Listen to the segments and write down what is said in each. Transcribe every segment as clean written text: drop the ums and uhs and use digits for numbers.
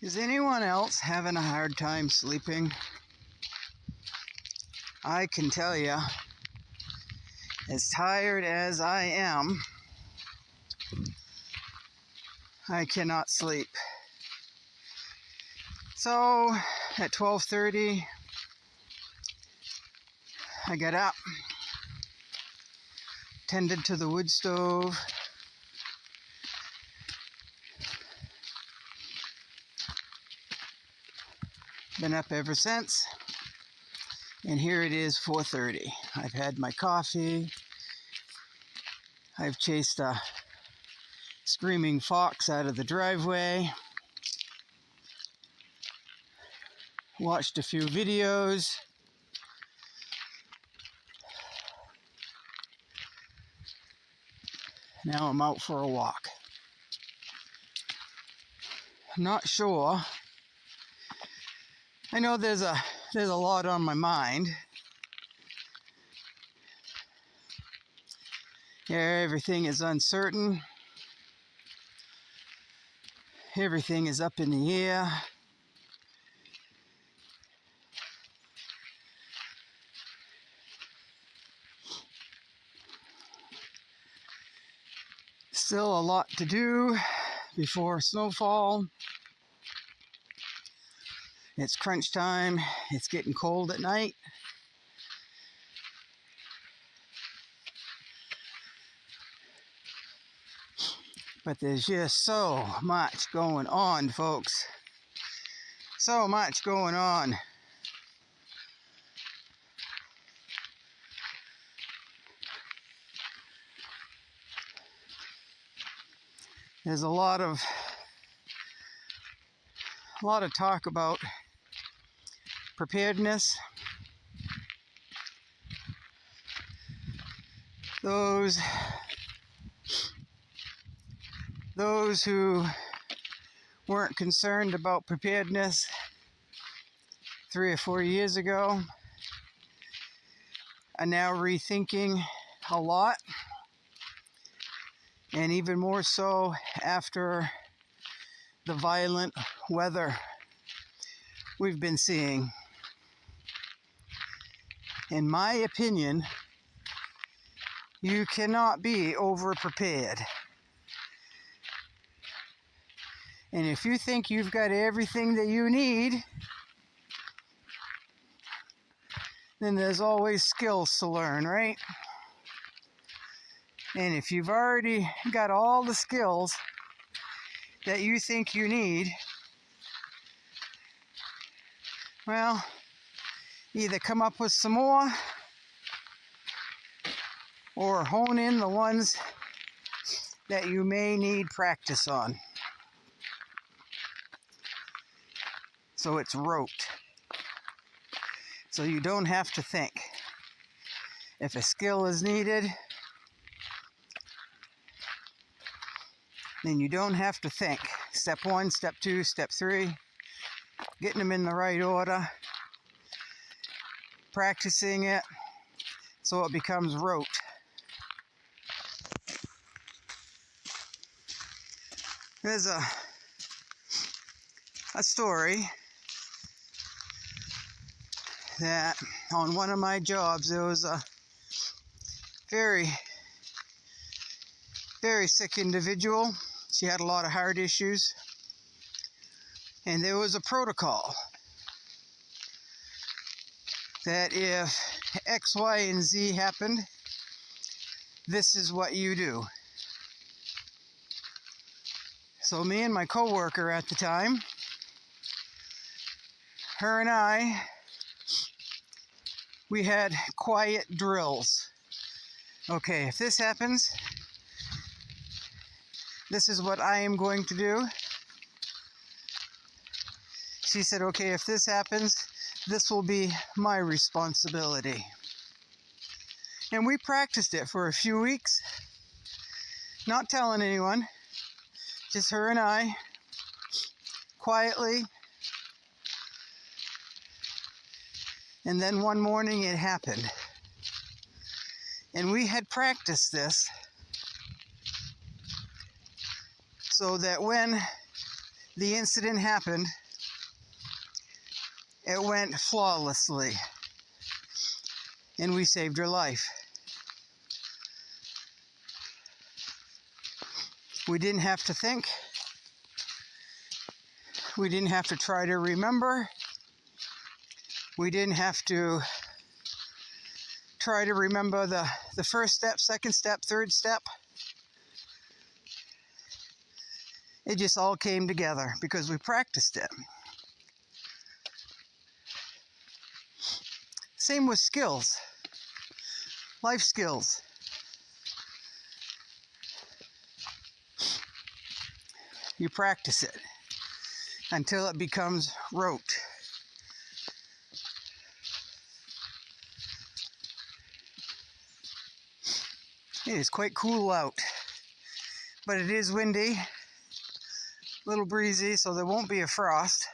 Is anyone else having a hard time sleeping? I can tell you, as tired as I am, I cannot sleep. So at 12:30, I got up, tended to the wood stove, been up ever since, and here it is 4:30. I've had my coffee, I've chased a screaming fox out of the driveway, watched a few videos, now I'm out for a walk. I'm not sure. I know there's a lot on my mind. Yeah, everything is uncertain. Everything is up in the air. Still a lot to do before snowfall. It's crunch time. It's getting cold at night. But there's just so much going on, folks. So much going on. There's a lot of talk about preparedness. Those who weren't concerned about preparedness 3 or 4 years ago are now rethinking a lot, and even more so after the violent weather we've been seeing. In my opinion, you cannot be over-prepared. And if you think you've got everything that you need, then there's always skills to learn, right? And if you've already got all the skills that you think you need, well, either come up with some more or hone in the ones that you may need practice on. So it's rote. So you don't have to think. If a skill is needed, then you don't have to think. Step 1, step 2, step 3, getting them in the right order, practicing it so it becomes rote. There's a story that on one of my jobs there was a very, very sick individual. She had a lot of heart issues, and there was a protocol that if X, Y, and Z happened, this is what you do. So me and my coworker at the time, her and I, we had quiet drills. Okay, if this happens, this is what I am going to do. She said, okay, if this happens, this will be my responsibility. And we practiced it for a few weeks, not telling anyone, just her and I, quietly. And then one morning it happened. And we had practiced this so that when the incident happened, it went flawlessly, and we saved her life. We didn't have to think. We didn't have to try to remember. We didn't have to try to remember the first step, second step, third step. It just all came together because we practiced it. Same with skills, life skills. You practice it until it becomes rote. It is quite cool out, but it is windy, a little breezy, so there won't be a frost.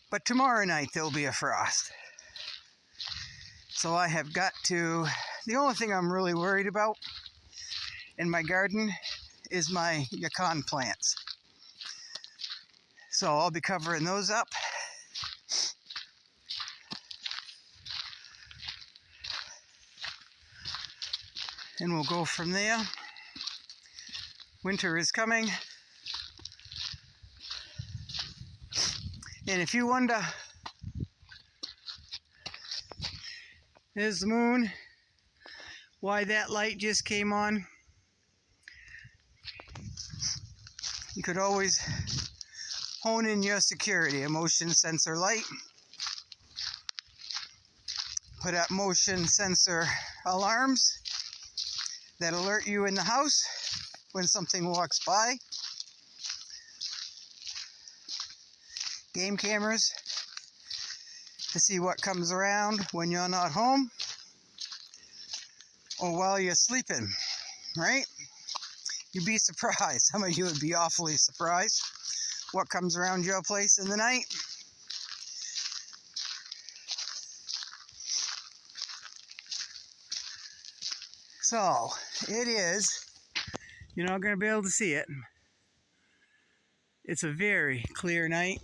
But tomorrow night there'll be a frost. So I have got to, the only thing I'm really worried about in my garden is my yacon plants. So I'll be covering those up. And we'll go from there. Winter is coming. And if you wonder, there's the moon, why that light just came on. You could always hone in your security, a motion sensor light. Put up motion sensor alarms that alert you in the house when something walks by. Game cameras to see what comes around when you're not home or while you're sleeping, right? You'd be surprised. Some of you would be awfully surprised what comes around your place in the night. So, it is, you're not going to be able to see it. It's a very clear night.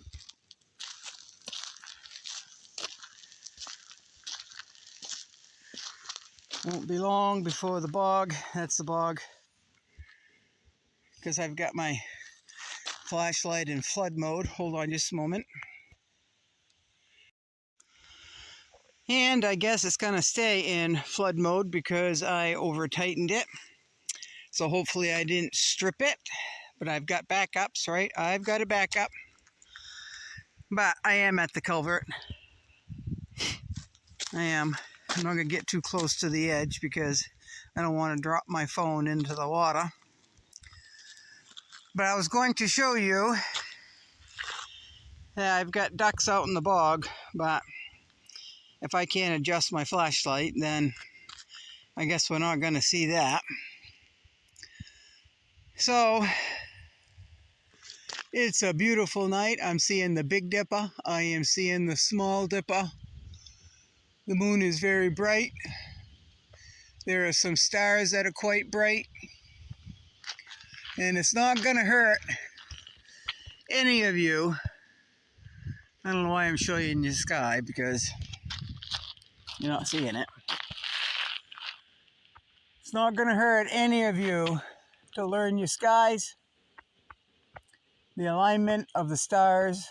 Won't be long before the bog, that's the bog, because I've got my flashlight in flood mode. Hold on just a moment. And I guess it's going to stay in flood mode because I over-tightened it. So hopefully I didn't strip it, but I've got backups, right? I've got a backup. But I am at the culvert. I am. I'm not going to get too close to the edge because I don't want to drop my phone into the water. But I was going to show you that I've got ducks out in the bog, but if I can't adjust my flashlight, then I guess we're not going to see that. So, it's a beautiful night. I'm seeing the Big Dipper. I am seeing the Small Dipper. The moon is very bright. There are some stars that are quite bright. And it's not going to hurt any of you. I don't know why I'm showing you the sky, because you're not seeing it. It's not going to hurt any of you to learn your skies, the alignment of the stars,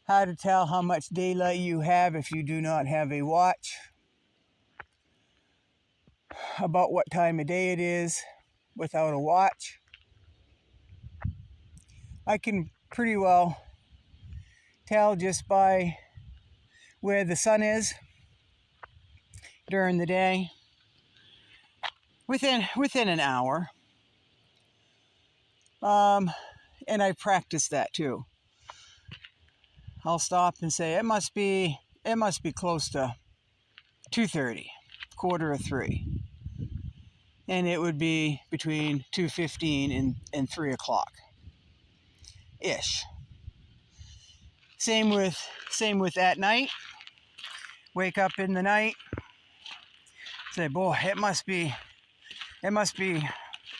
how to tell how much daylight you have if you do not have a watch, about what time of day it is without a watch. I can pretty well tell just by where the sun is during the day within an hour. And I practice that too. I'll stop and say it must be close to 2:30, 2:45, and it would be between 2:15 and 3 o'clock ish. Same with at night. Wake up in the night, say, boy, it must be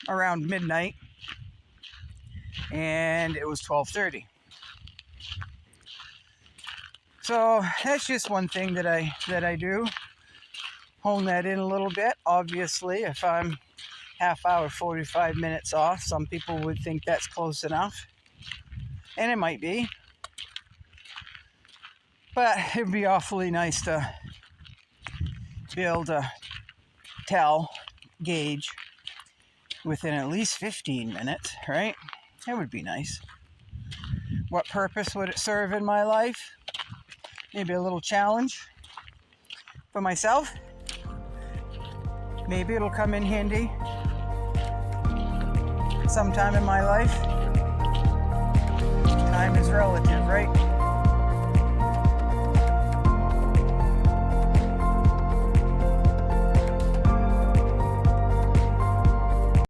around midnight. and it was 12:30. So that's just one thing that I do. Hone that in a little bit. Obviously, if I'm half hour, 45 minutes off, some people would think that's close enough. And it might be. But it would be awfully nice to be able to gauge within at least 15 minutes, right? That would be nice. What purpose would it serve in my life? Maybe a little challenge for myself. Maybe it'll come in handy sometime in my life. Time is relative, right?